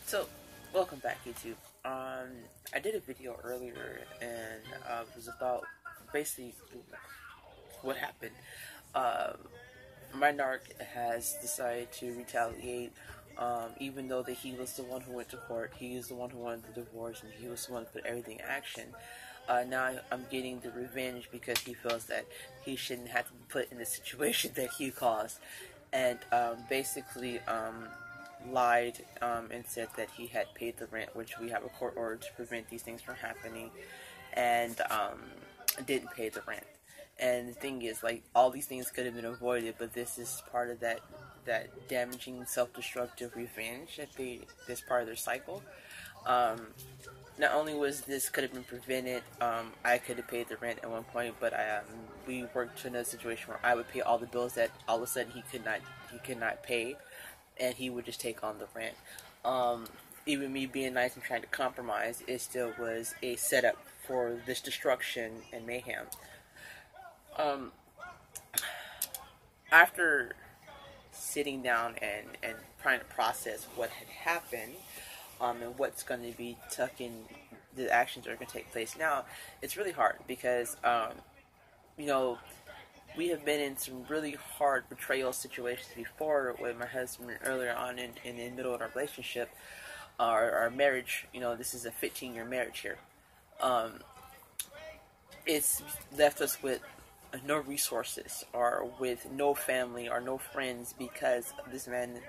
So, welcome back, YouTube. I did a video earlier, and it was about basically what happened. Um, my narc has decided to retaliate, even though that he was the one who went to court. He is the one who wanted the divorce, and he was the one who put everything in action. Now I'm getting the revenge because he feels that he shouldn't have to be put in the situation that he caused, and basically lied and said that he had paid the rent, which we have a court order to prevent these things from happening, and didn't pay the rent. And the thing is, like, all these things could have been avoided, but this is part of that damaging, self-destructive revenge that's part of their cycle. Not only was this could have been prevented, I could have paid the rent at one point, but we worked to another situation where I would pay all the bills that all of a sudden he could not pay, and he would just take on the rent. Even me being nice and trying to compromise, it still was a setup for this destruction and mayhem. After sitting down and trying to process what had happened, and what's going to be the actions that are going to take place now, it's really hard because, we have been in some really hard betrayal situations before with my husband earlier on in the middle of our relationship, our marriage. This is a 15-year marriage here. It's left us with no resources or with no family or no friends because this man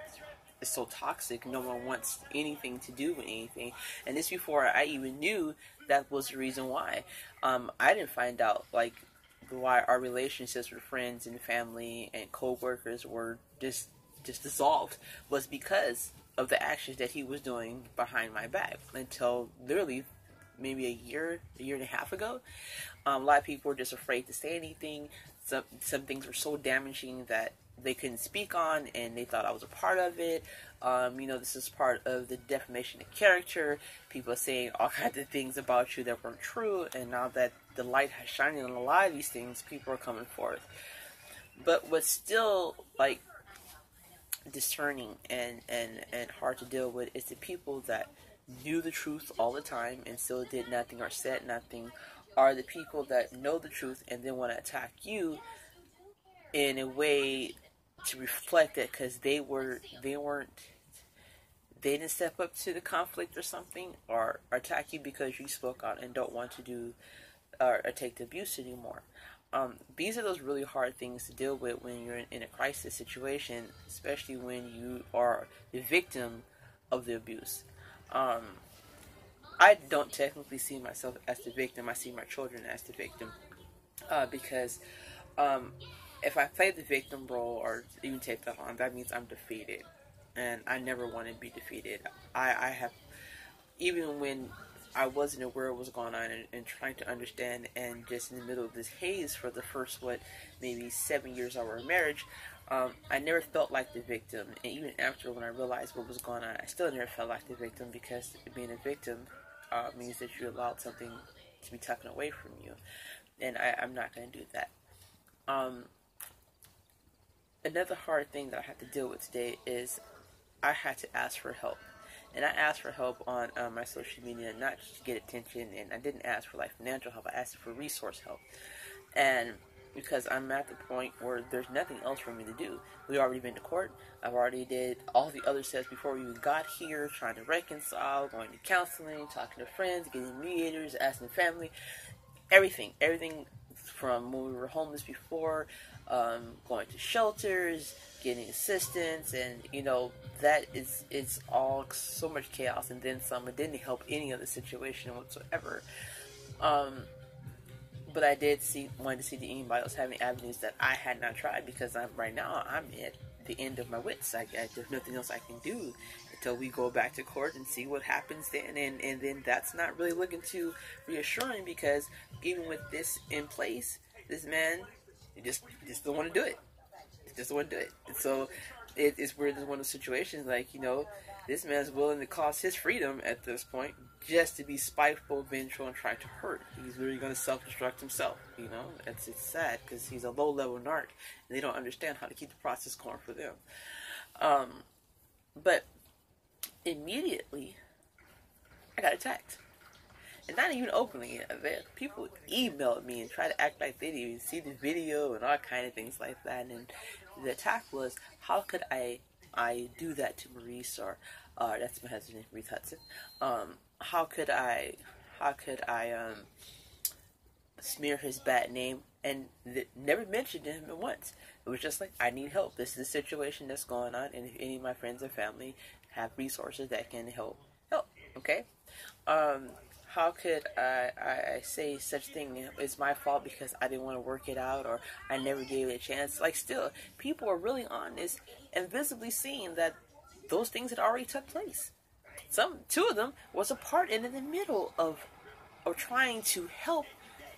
is so toxic. No one wants anything to do with anything, and this before I even knew that was the reason why. I didn't find out why our relationships with friends and family and co-workers were just dissolved was because of the actions that he was doing behind my back until literally maybe a year and a half ago. A lot of people were just afraid to say anything. Some things were so damaging that they couldn't speak on, and they thought I was a part of it. This is part of the defamation of character. People are saying all kinds of things about you that weren't true, and now that the light has shined on a lot of these things, people are coming forth. But what's still discerning and hard to deal with is the people that knew the truth all the time and still did nothing or said nothing, are the people that know the truth and then want to attack you in a way to reflect it because they didn't step up to the conflict or something, or attack you because you spoke out and don't want to do or take the abuse anymore. These are those really hard things to deal with when you're in a crisis situation, especially when you are the victim of the abuse. I don't technically see myself as the victim. I see my children as the victim because if I play the victim role or even take that on, that means I'm defeated, and I never want to be defeated. I have, even when I wasn't aware of what was going on and trying to understand, and just in the middle of this haze for the first, maybe 7 years of our marriage, I never felt like the victim. And even after, when I realized what was going on, I still never felt like the victim, because being a victim means that you allowed something to be taken away from you. And I'm not going to do that. Another hard thing that I have to deal with today is I had to ask for help. And I asked for help on my social media, not just to get attention, and I didn't ask for financial help. I asked for resource help. And because I'm at the point where there's nothing else for me to do. We've already been to court. I've already did all the other steps before we even got here, trying to reconcile, going to counseling, talking to friends, getting mediators, asking family, everything from when we were homeless before, going to shelters, getting assistance, and it's all so much chaos, and then some. It didn't help any of the situation whatsoever. But I wanted to see the anybody else having avenues that I had not tried, because right now I'm at the end of my wits. There's nothing else I can do until we go back to court and see what happens then, and then that's not really looking too reassuring, because even with this in place, this man just don't want to do it. Just don't want to do it. And so it's weird. It's one of those situations this man's willing to cost his freedom at this point just to be spiteful, vengeful, and try to hurt. He's really going to self-destruct himself. It's sad, because he's a low-level narc, and they don't understand how to keep the process going for them. But immediately I got attacked. And not even openly. People emailed me and tried to act like they didn't even see the video and all kind of things like that. And the attack was, how could I do that to Maurice, or that's my husband, Maurice Hudson. How could I smear his bad name, and never mentioned him once. It was just like, I need help. This is a situation that's going on, and if any of my friends or family have resources that can help. Okay? How could I say such thing? It's my fault because I didn't want to work it out, or I never gave it a chance. Like, still, people are really honest and visibly seeing that those things had already took place. Two of them was a part in the middle of trying to help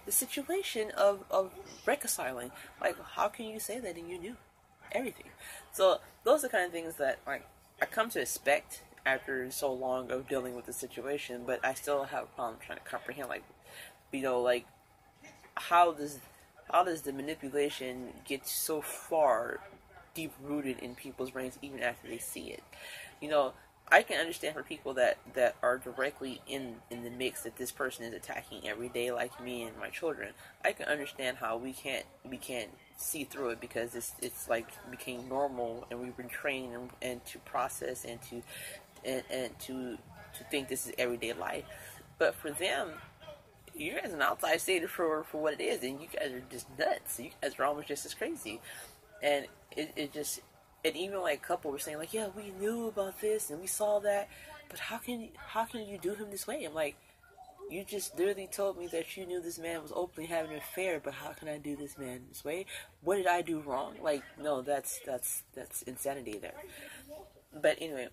the situation of reconciling. Like, how can you say that and you knew everything? So those are the kind of things that, like, I come to expect after so long of dealing with the situation, but I still have a problem trying to comprehend, like, like, how does the manipulation get so far deep rooted in people's brains even after they see it? I can understand for people that are directly in the mix, that this person is attacking every day, like me and my children. I can understand how we can't see through it, because it's like became normal, and we've been trained and to process and to think this is everyday life. But for them, you guys are an outside stater for what it is, and you guys are just nuts. You guys are almost just as crazy, and it just. And even like a couple were saying, like, yeah, we knew about this and we saw that, but how can you do him this way? I'm like, you just literally told me that you knew this man was openly having an affair, but how can I do this man this way? What did I do wrong? Like, no, that's insanity there. But anyway,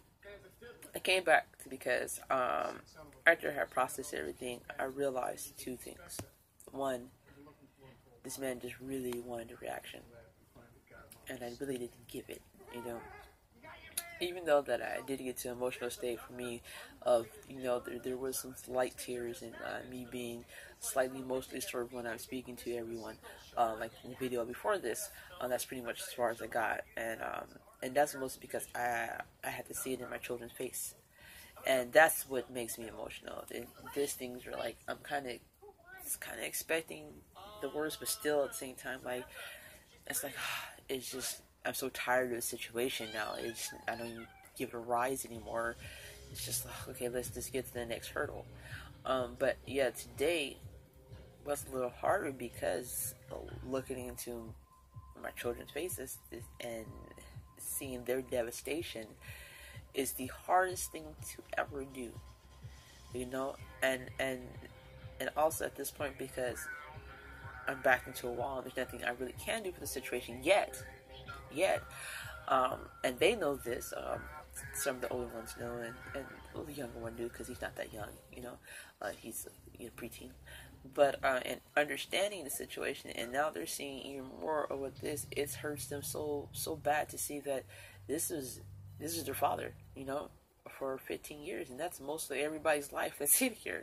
I came back because after I had processed everything, I realized two things. One, this man just really wanted a reaction, and I really didn't give it. Even though that I did get to an emotional state for me of, there was some slight tears and me being slightly emotionally disturbed when I'm speaking to everyone, like in the video before this. That's pretty much as far as I got, and that's mostly because I had to see it in my children's face, and that's what makes me emotional. These things are like, I'm kind of expecting the worst, but still at the same time, like, it's like, it's just, I'm so tired of the situation now. I don't even give it a rise anymore. It's just like, okay, let's just get to the next hurdle. But yeah, today was a little harder because looking into my children's faces and seeing their devastation is the hardest thing to ever do. And also at this point, because I'm back into a wall, and there's nothing I really can do for the situation yet. And they know this. Some of the older ones know, and the younger one do, because he's not that young. He's preteen. But and understanding the situation, and now they're seeing even more of what this. It hurts them so bad to see that this is their father. For 15 years, and that's mostly everybody's life that's in here.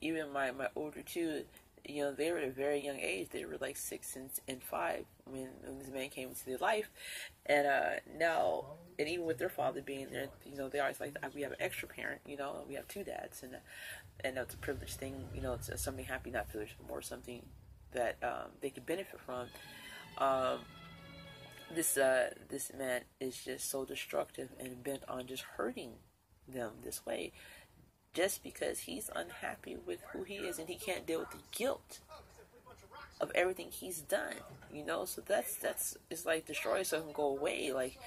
Even my older two. They were at a very young age. They were like 6 and 5 when this man came into their life, and now, and even with their father being there, they always like, we have an extra parent. We have two dads, and that's a privileged thing. It's something happy, not privileged, but more something that they could benefit from. This man is just so destructive and bent on just hurting them this way, just because he's unhappy with who he is, and he can't deal with the guilt of everything he's done. So that's it's like destroy so it can go away. Like,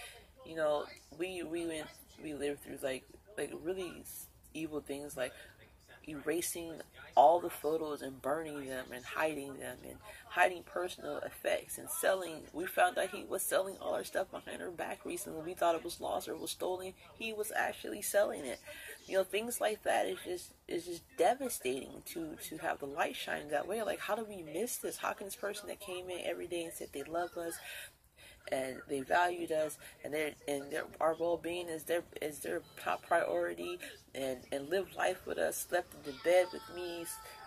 we lived through like really evil things, like erasing all the photos and burning them and hiding personal effects and selling. We found out he was selling all our stuff behind our back recently. We thought it was lost or it was stolen. He was actually selling it. Things like that is just devastating to have the light shine that way. Like, how do we miss this? How can this person that came in every day and said they love us and they valued us, and our well-being is their top priority, and lived life with us, slept in the bed with me,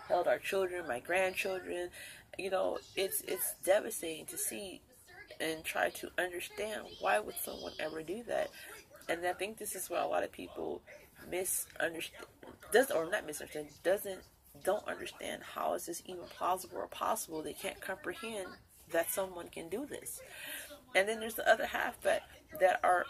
held our children, my grandchildren. It's devastating to see and try to understand, why would someone ever do that. And I think this is why a lot of people misunderstand, don't understand how is this even plausible or possible. They can't comprehend that someone can do this. And then there's the other half that are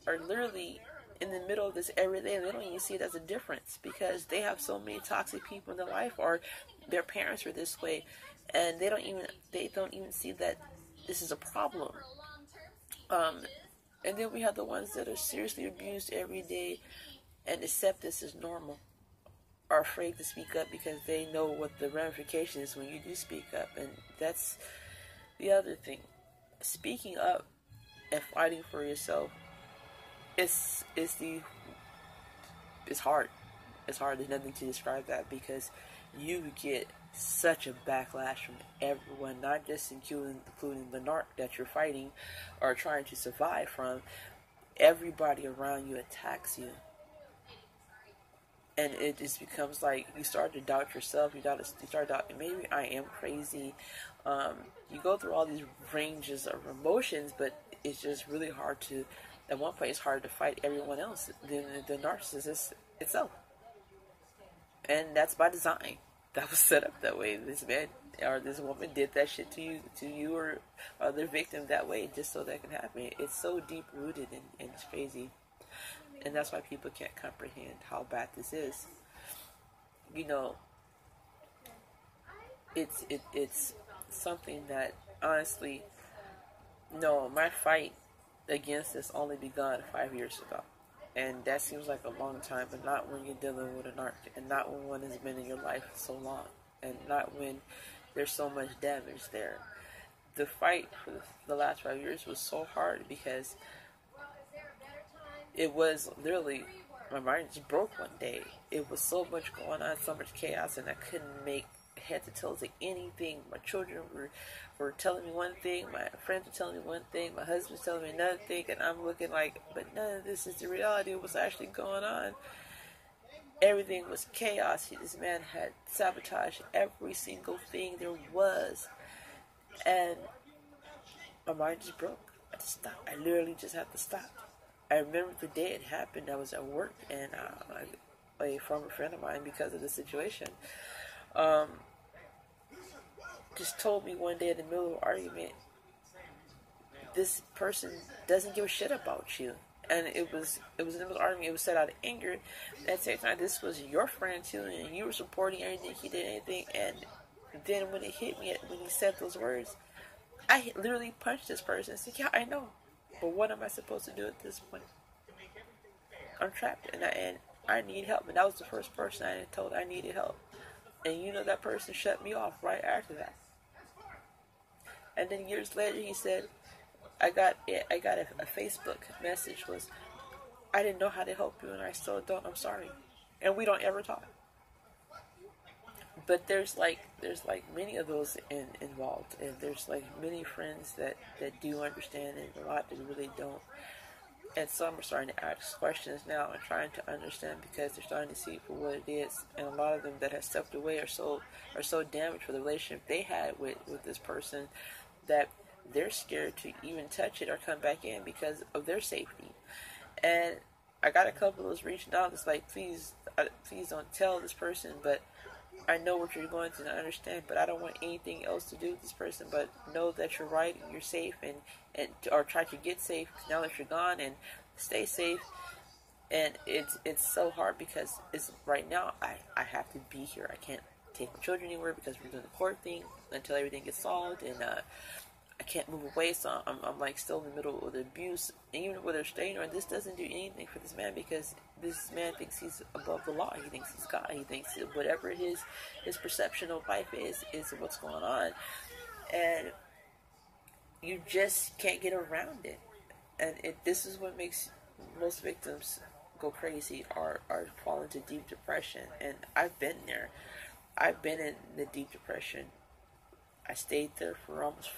literally in the middle of this every day, and they don't even see it as a difference because they have so many toxic people in their life, or their parents are this way, and they don't even see that this is a problem. And then we have the ones that are seriously abused every day and accept this as normal, are afraid to speak up because they know what the ramification is when you do speak up. And that's the other thing. Speaking up and fighting for yourself is hard. It's hard. There's nothing to describe that, because you get such a backlash from everyone, not just including the narc that you're fighting or trying to survive from. Everybody around you attacks you, and it just becomes like you start to doubt yourself. You start to doubt, maybe I am crazy. You go through all these ranges of emotions, but it's just really hard to. At one point, it's hard to fight everyone else than the narcissist itself, and that's by design. That was set up that way. This man or this woman did that shit to you or other victim that way, just so that can happen. It's so deep rooted and it's crazy, and that's why people can't comprehend how bad this is. You know, it's something that honestly, no, my fight against this only begun 5 years ago. And that seems like a long time, but not when you're dealing with a narc, and not when one has been in your life so long, and not when there's so much damage there. The fight for the last 5 years was so hard because it was literally, my mind just broke one day. It was so much going on, so much chaos, and I couldn't make head to toe to anything. My children were telling me one thing, my friends were telling me one thing, my husband's telling me another thing, and I'm looking like, but none of this is the reality of what's actually going on. Everything was chaos. This man had sabotaged every single thing there was, and my mind just broke. I just stopped. I literally just had to stop. I remember the day it happened. I was at work, and a former friend of mine, because of the situation, just told me one day in the middle of an argument, this person doesn't give a shit about you. And it was in the middle of the argument. It was said out of anger. At the same time, this was your friend too, and you were supporting everything he did, anything. And then when it hit me, when he said those words, I literally punched this person and said, yeah, I know, but what am I supposed to do at this point? I'm trapped, and I need help. And that was the first person I told I needed help. And you know, that person shut me off right after that. And then years later, he said, I got a Facebook message, was, I didn't know how to help you, and I still don't. I'm sorry. And we don't ever talk. But there's like many of those involved, and there's like many friends that do understand, and a lot that really don't. And some are starting to ask questions now and trying to understand, because they're starting to see it for what it is. And a lot of them that have stepped away are so damaged for the relationship they had with this person that they're scared to even touch it or come back in because of their safety. And I got a couple of those reaching out. It's like, please don't tell this person, but I know what you're going through and I understand, but I don't want anything else to do with this person, but know that you're right and you're safe, and or try to get safe now that you're gone, and stay safe. And it's so hard because it's right now I have to be here. I can't take my children anywhere because we're doing the court thing until everything gets solved, and I can't move away, so I'm like still in the middle of the abuse. And even with a stranger, this doesn't do anything for this man, because this man thinks he's above the law. He thinks he's God. He thinks that whatever his perception of life is what's going on, and you just can't get around it. And this is what makes most victims go crazy, or fall into deep depression. And I've been there. I've been in the deep depression. I stayed there for almost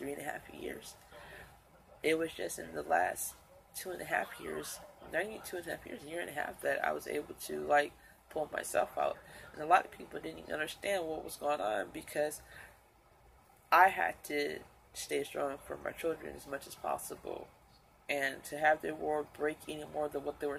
3.5 years. It was just in the last 2.5 years, not even 2.5 years, a year and a half, that I was able to like pull myself out. And a lot of people didn't even understand what was going on, because I had to stay strong for my children as much as possible. And to have their world break any more than what they were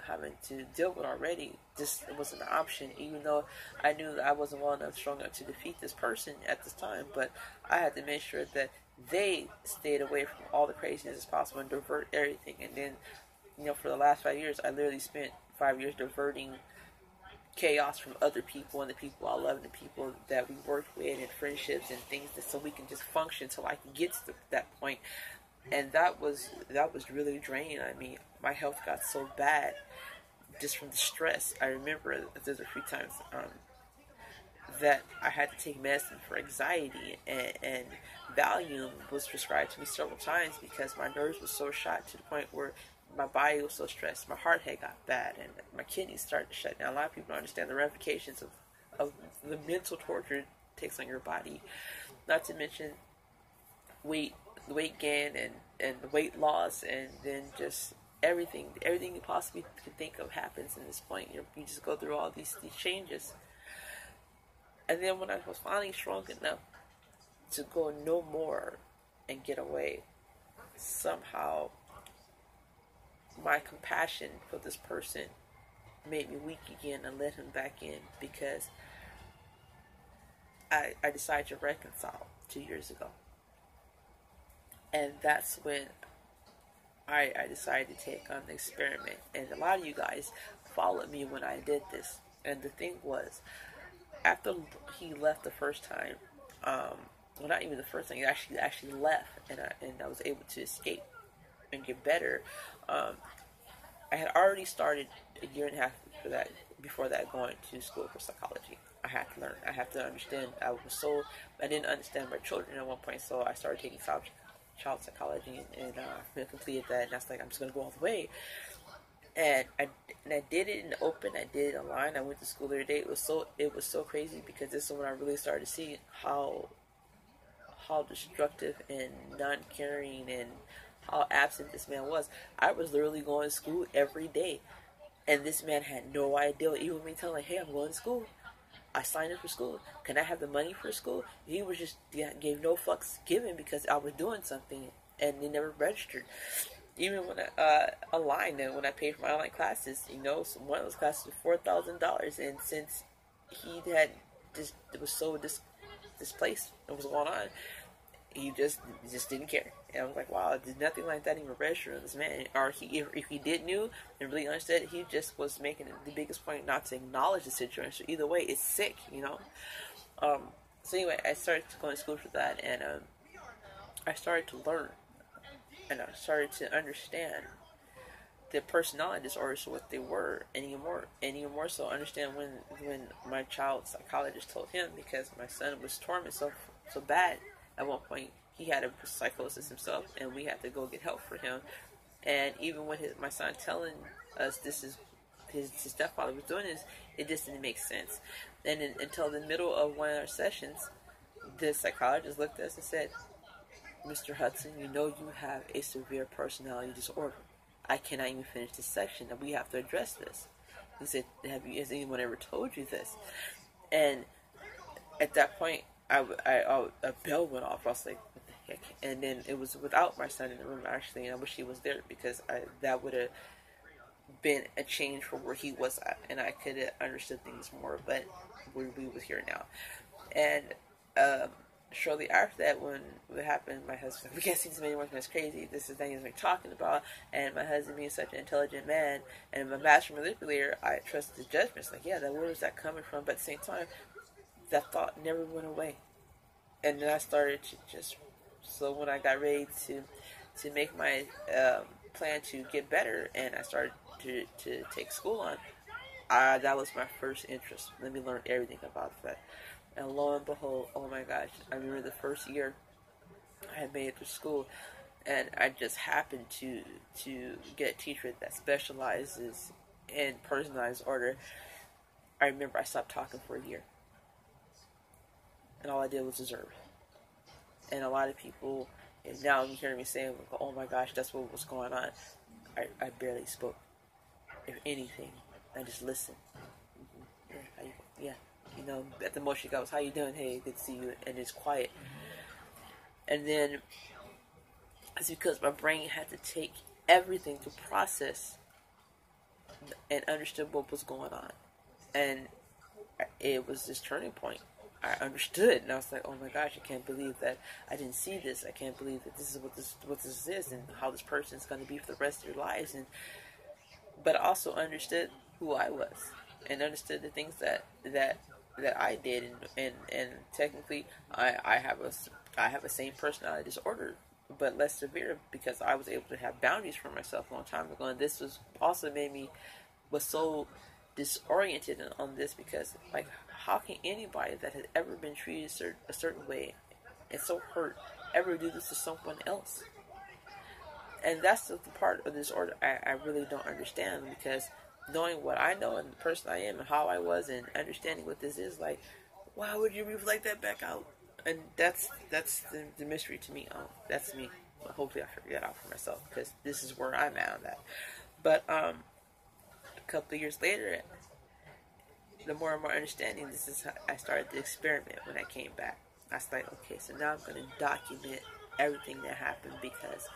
having to deal with already, just it wasn't an option. Even though I knew that I wasn't well enough, strong enough to defeat this person at this time, but I had to make sure that they stayed away from all the craziness as possible and divert everything. And then, for the last 5 years, I literally spent 5 years diverting chaos from other people and the people I love and the people that we work with and friendships and things, so we can just function till I can get to that point. And that was really draining. I mean, my health got so bad just from the stress. I remember there's a few times that I had to take medicine for anxiety, and Valium was prescribed to me several times because my nerves were so shot to the point where my body was so stressed. My heart had got bad, and my kidneys started to shut down. A lot of people don't understand the ramifications of the mental torture it takes on your body. Not to mention weight gain and the weight loss, and then just everything you possibly could think of happens in this point. You just go through all these changes. And then when I was finally strong enough to go no more and get away, somehow my compassion for this person made me weak again and let him back in, because I decided to reconcile 2 years ago. And that's when I decided to take on the experiment. And a lot of you guys followed me when I did this. And the thing was, after he left the first time, well, not even the first time, he actually left, and I was able to escape and get better. I had already started a year and a half before that going to school for psychology. I had to learn. I had to understand. I didn't understand my children at one point, so I started taking child psychology, and completed that. And that's like, I'm just gonna go all the way. And I did it in the open. I did it online. I went to school every day. It was so crazy, because this is when I really started to see how destructive and non-caring and how absent this man was. I was literally going to school every day, and this man had no idea. Even me telling, hey, I'm going to school. I signed up for school. Can I have the money for school? He was just gave no fucks given, because I was doing something, and they never registered. Even when online, and when I paid for my online classes, one of those classes was $4,000, and since he had it was so displaced what was going on, he just didn't care. And I was like, wow, there's nothing like that even registered on this man. Or if he did knew and really understood, he just was making the biggest point not to acknowledge the situation. So either way, it's sick, So anyway, I started going to school for that, and I started to learn, and I started to understand the personality disorders, what they were, and even more so understand when my child psychologist told him, because my son was tormented so bad. At one point, he had a psychosis himself, and we had to go get help for him. And even when my son telling us this is his stepfather was doing this, it just didn't make sense. And until the middle of one of our sessions, the psychologist looked at us and said, Mr. Hudson, you have a severe personality disorder. I cannot even finish this section, and we have to address this. He said, has anyone ever told you this? And at that point, a bell went off. I was like, what the heck? And then it was without my son in the room, actually, and I wish he was there, because that would have been a change from where he was at, and I could have understood things more, but we was here now. And shortly after that, when it happened, my husband said, we can't see this man anymore, it's crazy, this is the thing he's been talking about. And my husband being such an intelligent man and a master manipulator, I trust his judgment. It's like, yeah, where was that coming from? But at the same time, that thought never went away. And then I started to so when I got ready to make my plan to get better, and I started to take school on, that was my first interest. Let me learn everything about that. And lo and behold, oh my gosh, I remember the first year I had made it to school, and I just happened to get a teacher that specializes in personalized order. I remember I stopped talking for a year, and all I did was observe. And a lot of people, and now you hear me saying, oh my gosh, that's what was going on. I barely spoke. If anything, I just listened. Yeah. At the most she goes, how you doing? Hey, good to see you. And it's quiet. And then is because my brain had to take everything to process and understood what was going on. And it was this turning point. I understood, and I was like, oh my gosh, I can't believe that I didn't see this. I can't believe that this is what this is, and how this person is going to be for the rest of their lives. And but I also understood who I was, and understood the things that I did, and technically I have a same personality disorder, but less severe, because I was able to have boundaries for myself a long time ago. And this was also was so disoriented on this, because like, how can anybody that has ever been treated a certain way and so hurt ever do this to someone else? And that's the part of this disorder I really don't understand, because knowing what I know and the person I am and how I was, and understanding what this is like, why would you reflect that back out? And that's the mystery to me. That's me. Hopefully I figure that out for myself, because this is where I'm at on that. But a couple of years later, the more and more understanding, this is how I started the experiment when I came back. I was like, okay, so now I'm going to document everything that happened, because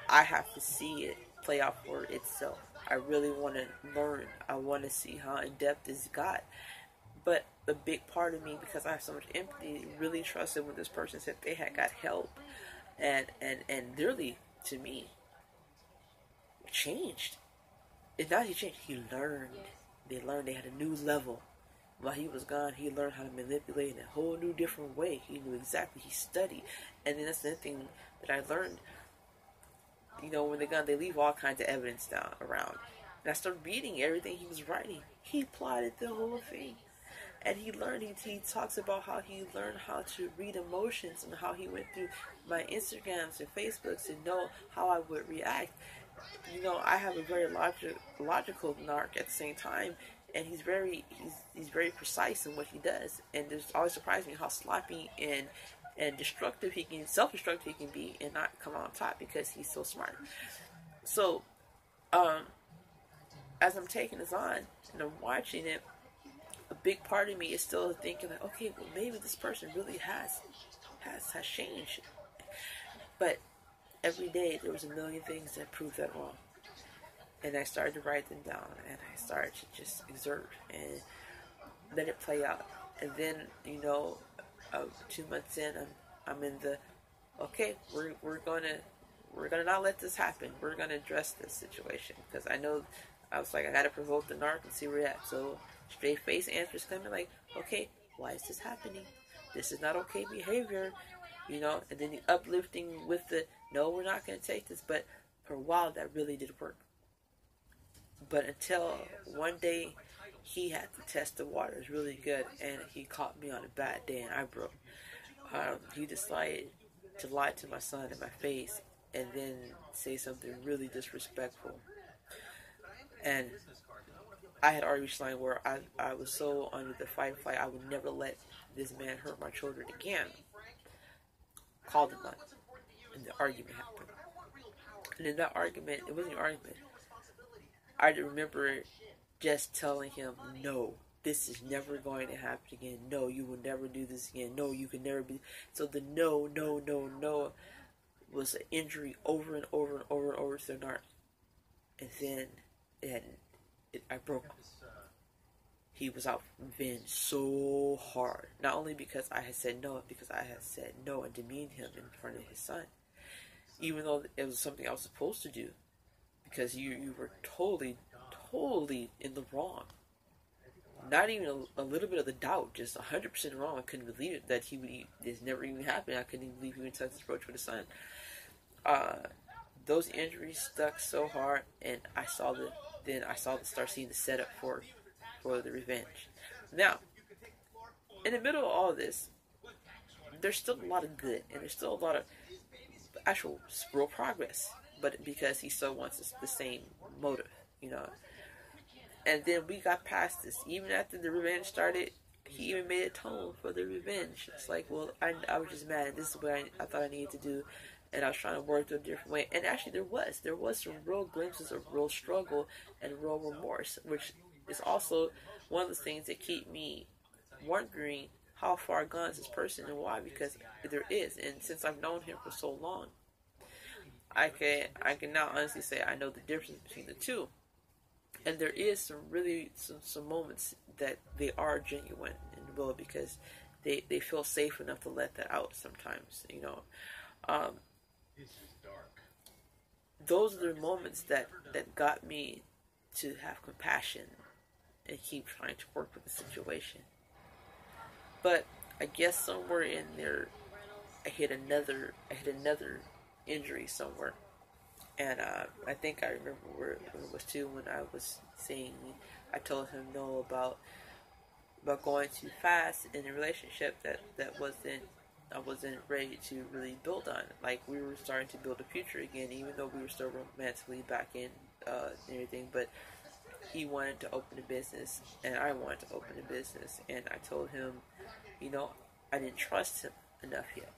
I have to see it play out for itself. I really want to learn. I want to see how in-depth this got. But a big part of me, because I have so much empathy, really trusted when this person said they had got help. And literally, to me, changed. It's not he changed, he learned. They learned, they had a new level. While he was gone, he learned how to manipulate in a whole new different way. He knew exactly, he studied. And then that's the thing that I learned. You know, when they're gone, they leave all kinds of evidence down around. And I started reading everything he was writing. He plotted the whole thing. And he learned, he talks about how he learned how to read emotions, and how he went through my Instagrams and Facebooks to know how I would react. You know, I have a very logical narc at the same time, and he's very precise in what he does. And it's always surprised me how sloppy and destructive self-destructive he can be, and not come on top, because he's so smart. So, as I'm taking this on and I'm watching it, a big part of me is still thinking like, okay, well, maybe this person really has changed. But every day there was a million things that proved that wrong. And I started to write them down, and I started to just exert and let it play out. And then, you know, 2 months in, I'm in the, okay, we're gonna not let this happen. We're gonna address this situation, because I know, I was like, I gotta provoke the narc and see where we're at. So straight face answers coming like, okay, why is this happening? This is not okay behavior, you know. And then the uplifting with the, no, we're not gonna take this. But for a while that really did work. But until one day he had to test the waters really good, and he caught me on a bad day, and I broke. He decided to lie to my son in my face, and then say something really disrespectful. And I had already reached a line where I was so under the fight or flight, I would never let this man hurt my children again. Called him on, and the argument happened. And in that argument, it wasn't an argument. I remember just telling him, no, this is never going to happen again. No, you will never do this again. No, you can never be. So the no was an injury over and over and over and over to the narc. And then I broke him. He was out for revenge so hard. Not only because I had said no, because I had said no and demeaned him in front of his son. Even though it was something I was supposed to do. Because you were totally in the wrong. Not even a little bit of the doubt, just 100% wrong. I couldn't believe it that this never even happened. I couldn't even believe he would touch this approach with his son. Those injuries stuck so hard, and I start seeing the setup for the revenge. Now, in the middle of all of this, there's still a lot of good, and there's still a lot of actual real progress. But because he still wants the same motive, you know. And then we got past this. Even after the revenge started, he even made a tone for the revenge. It's like, well, I was just mad. This is what I thought I needed to do. And I was trying to work through a different way. And actually there was some real glimpses of real struggle and real remorse, which is also one of the things that keep me wondering how far gone is this person and why, because there is. And since I've known him for so long, I can now honestly say I know the difference between the two. And there is some moments that they are genuine and real because they feel safe enough to let that out sometimes, you know. Um, those are the moments that got me to have compassion and keep trying to work with the situation. But I guess somewhere in there I hit another injury somewhere. And I think I remember where it was too when I was saying I told him no about going too fast in a relationship that wasn't I wasn't ready to really build on. Like we were starting to build a future again, even though we were still romantically back in and everything. But he wanted to open a business, and I wanted to open a business, and I told him, you know, I didn't trust him enough yet,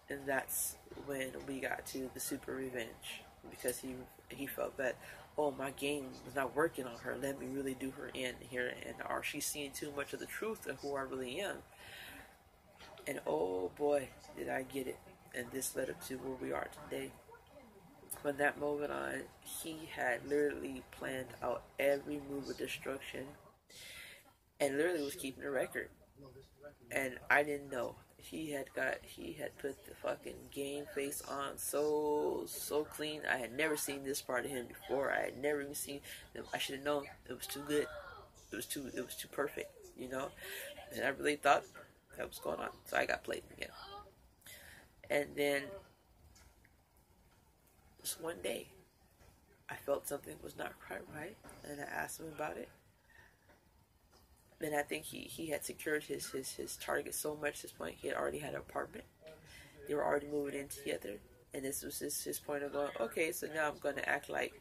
and that's when we got to the super revenge because he felt that, oh, my game was not working on her. Let me really do her in here, and or she's seeing too much of the truth of who I really am. And oh boy, did I get it. And this led up to where we are today. From that moment on, he had literally planned out every move of destruction and literally was keeping a record. And I didn't know. He had put the fucking game face on so clean. I had never seen this part of him before. I had never even seen him. I should have known it was too good. It was too perfect, you know? And I really thought that was going on. So I got played again. And then just one day I felt something was not quite right, and I asked him about it. And I think he had secured his target so much at this point. He had already had an apartment. They were already moving in together. And this was his point of going, okay, so now I'm going to act like,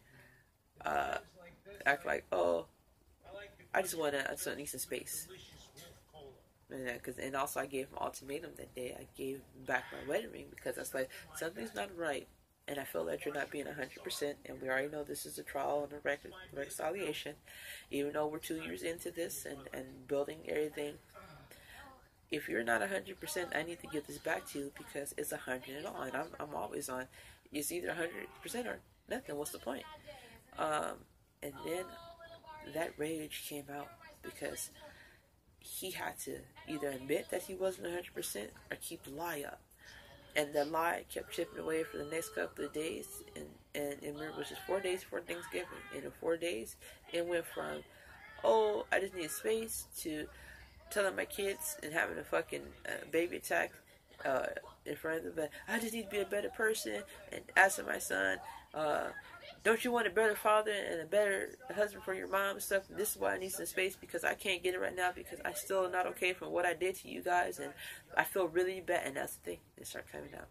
oh, I just need some space. And also I gave him an ultimatum that day. I gave him back my wedding ring because I was like, something's not right. And I feel that you're not being 100%, and we already know this is a trial and a reconciliation. Even though we're 2 years into this and building everything, if you're not 100%, I need to give this back to you because it's 100 and on. I'm always on. It's either 100% or nothing. What's the point? And then that rage came out because he had to either admit that he wasn't 100% or keep the lie up. And the lie kept chipping away for the next couple of days. And remember, it was just 4 days before Thanksgiving. And in 4 days, it went from, oh, I just need space, to telling my kids and having a fucking baby attack in front of them. But I just need to be a better person. And asking my son, don't you want a better father and a better husband for your mom and stuff? And this is why I need some space because I can't get it right now because I'm still not okay from what I did to you guys. And I feel really bad. And that's the thing. They start coming out.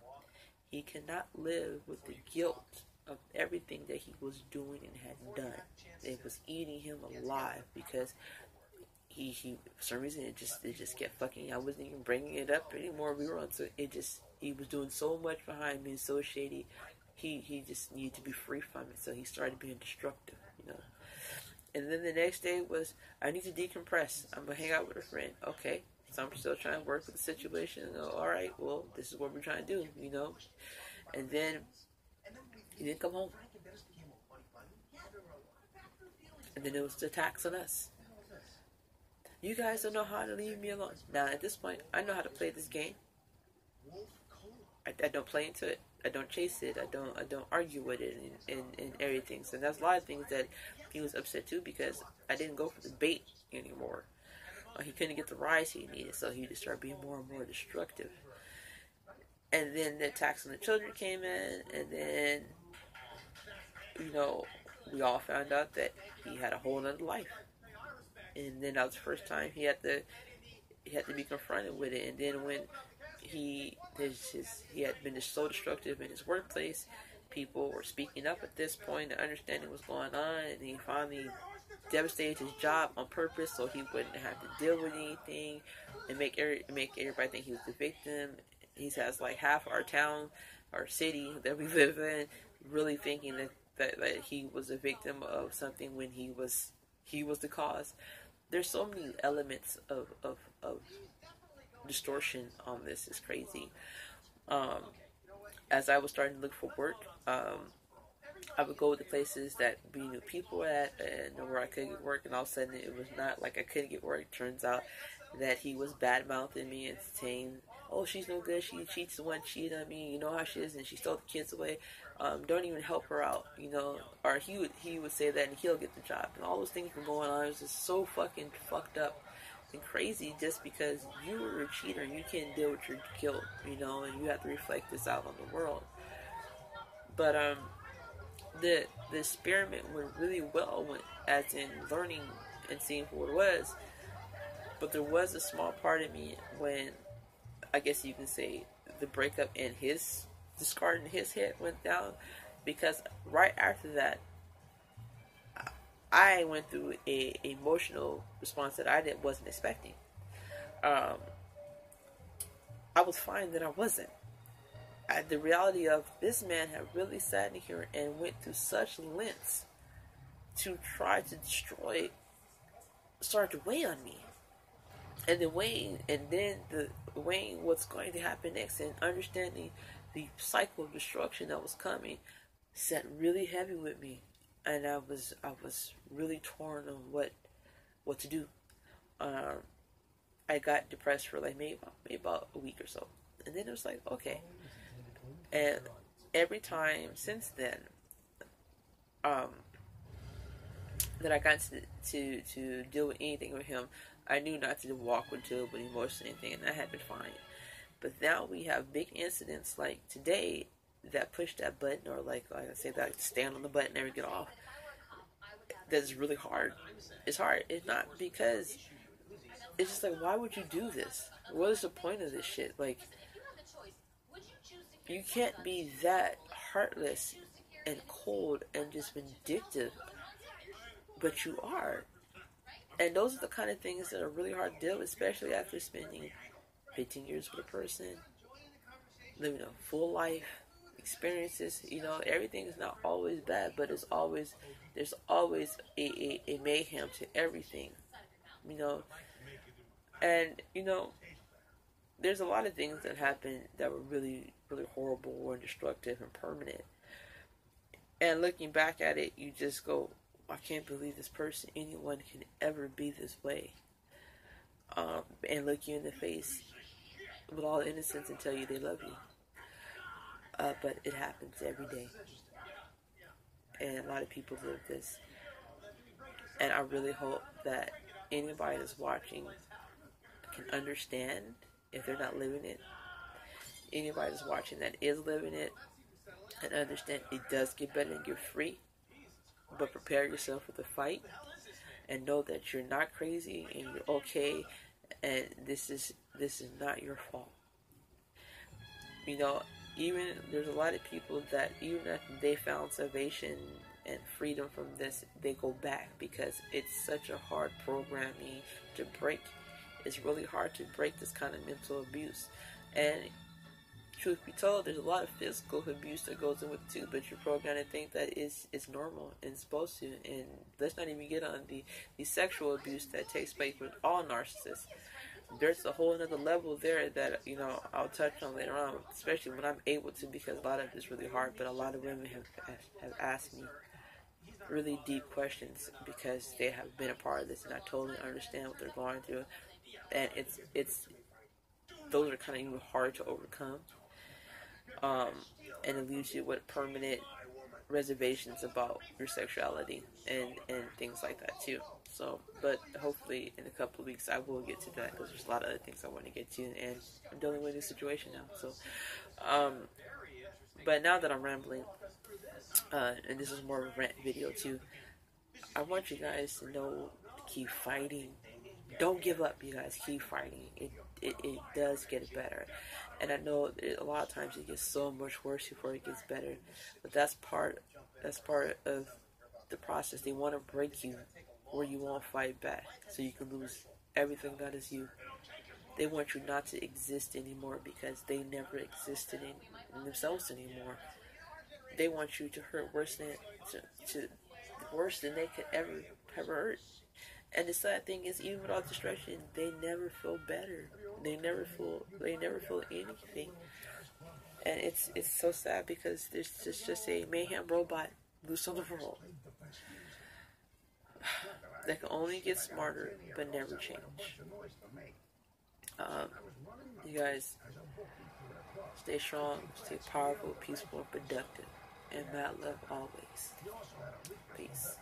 He cannot live with the guilt of everything that he was doing and had done. It was eating him alive because he for some reason it just kept fucking. I wasn't even bringing it up anymore. We were on, so he was doing so much behind me, so shady. He just needed to be free from it, so he started being destructive, you know. And then the next day was, I need to decompress. I'm gonna hang out with a friend. Okay, so I'm still trying to work with the situation. All right, well, this is what we're trying to do, you know. And then he didn't come home. And then it was the attacks on us. You guys don't know how to leave me alone. Now, at this point, I know how to play this game. I don't play into it. I don't chase it. I don't argue with it and everything. So that's a lot of things that he was upset too because I didn't go for the bait anymore. He couldn't get the rise he needed, so he just started being more and more destructive. And then the attacks on the children came in, and then, you know, we all found out that he had a whole other life. And then that was the first time he had to be confronted with it. And then when he had been just so destructive in his workplace, people were speaking up at this point and understanding what's going on, and he finally devastated his job on purpose so he wouldn't have to deal with anything and make everybody think he was the victim. He has like half our town, our city that we live in, really thinking that he was a victim of something when he was the cause. There's so many elements of distortion on this. It's crazy. as I was starting to look for work, I would go to places that we knew people at and where I could get work, and all of a sudden it was not like I couldn't get work. Turns out that he was bad mouthing me and saying, "Oh, she's no good. She's the one cheating on me. You know how she is, and she stole the kids away. Don't even help her out, you know." Or he would say that, and he'll get the job. And all those things were going on. It was just so fucking fucked up and crazy, just because you were a cheater and you can't deal with your guilt, you know, and you have to reflect this out on the world. But the experiment went really well, as in learning and seeing who it was. But there was a small part of me when, I guess you can say, the breakup and his discard in his head went down, because right after that, I went through a emotional response that I wasn't expecting. I was fine that I wasn't. The reality of this man had really sat in here and went through such lengths to try to destroy, started to weigh on me. And then weighing what's going to happen next, and understanding the cycle of destruction that was coming, sat really heavy with me. And I was really torn on what to do. I got depressed for like maybe about a week or so, and then it was like, okay. And every time since then, that I got to deal with anything with him, I knew not to walk into it with emotion or anything, and that had been fine. But now we have big incidents like today that push that button, or like I say, that stand on the button and never get off. That's really hard. It's hard. It's not because it's just like, why would you do this? What is the point of this shit? Like, you can't be that heartless and cold and just vindictive, but you are. And those are the kind of things that are really hard to deal with, especially after spending 15 years with a person, living a full life, experiences. You know, everything is not always bad, but there's always a mayhem to everything. You know, and you know, there's a lot of things that happened that were really, really horrible or destructive and permanent. And looking back at it, you just go, I can't believe this person, anyone can ever be this way. And look you in the face with all innocence and tell you they love you. But it happens every day. And a lot of people live this. And I really hope that anybody that's watching can understand if they're not living it. Anybody that's watching that is living it, and understand it does get better and get free. But prepare yourself for the fight, and know that you're not crazy and you're okay, and this is not your fault. You know, even there's a lot of people that even after they found salvation and freedom from this, they go back because it's such a hard programming to break. It's really hard to break this kind of mental abuse. And truth be told, there's a lot of physical abuse that goes in with it too, but you're programmed to think that it's normal and supposed to. And let's not even get on the sexual abuse that takes place with all narcissists. There's a whole other level there that, you know, I'll touch on later on, especially when I'm able to, because a lot of it's really hard. But a lot of women have asked me really deep questions because they have been a part of this, and I totally understand what they're going through. And it's those are kind of even hard to overcome. And it leaves you with permanent reservations about your sexuality and things like that too. So, but hopefully in a couple of weeks I will get to that, because there's a lot of other things I want to get to, and I'm dealing with this situation now. So, but now that I'm rambling, and this is more of a rant video too, I want you guys to know, keep fighting. Don't give up, you guys. Keep fighting. It does get better. And I know a lot of times it gets so much worse before it gets better. But that's part of the process. They want to break you where you won't fight back, so you can lose everything that is you. They want you not to exist anymore because they never existed in themselves anymore. They want you to hurt worse than they could ever hurt. And the sad thing is, even without destruction, they never feel better. They never feel anything. And it's so sad because there's just a mayhem robot loose on the world that can only get smarter but never change. You guys, stay strong, stay powerful, peaceful, and productive, and mad love always. Peace.